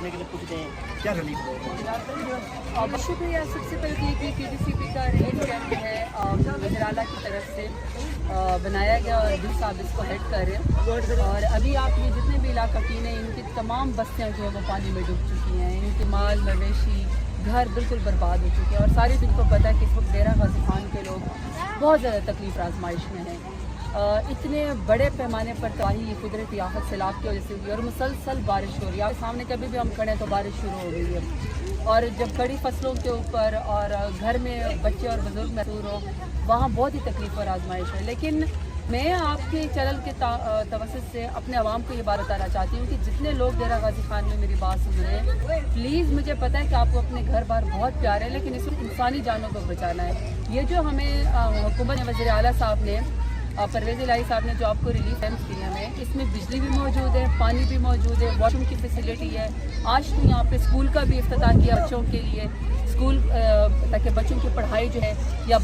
करने के लिए पूछते हैं, क्या रिलीफ हो? बहुत शुक्रिया। सबसे पहले कि KDCP का रिलीफ कैंप है वज़ीर आला की तरफ से बनाया गया और दिल साहब इसको हेड कर रहे हैं। और अभी आप ये जितने भी इलाका कीन हैं, इनकी तमाम बस्तियाँ जो है वो पानी में डूब चुकी हैं। इनके माल मवेशी घर बिल्कुल बर्बाद हो चुके हैं और सारी दुनिया को पता है कि इस वक्त डेरा गाजी खान के लोग बहुत ज़्यादा तकलीफ आजमाइश में हैं। इतने बड़े पैमाने पर तबाही कुदरती आफत सैलाब की वजह से हुई और मुसलसल बारिश हो रही है। सामने कभी भी हम खड़े हैं तो बारिश शुरू हो गई है और जब कड़ी फसलों के ऊपर और घर में बच्चे और बुजुर्ग महसूर हो, वहाँ बहुत ही तकलीफ और आजमाइश है। लेकिन मैं आपके चैनल के तवसत से अपने आवाम को ये बात बताना चाहती हूँ कि जितने लोग डेरा गाजी खान में मेरी बात सुन रहे हैं, प्लीज़ मुझे पता है कि आपको अपने घर बार बहुत प्यारे हैं, लेकिन इसमें इंसानी जानों को बचाना है। ये जो हमें हुकूमत वज़ीर आला साहब ने परवेज़ इलाही साहब ने जो आपको रिलीफ कैंप्स दिए हमें, इसमें बिजली भी मौजूद है, पानी भी मौजूद है, वॉशरूम की फैसिलिटी है। आज तो यहाँ पे स्कूल का भी इफ्तिताह किया बच्चों के लिए, स्कूल ताकि बच्चों की पढ़ाई जो है या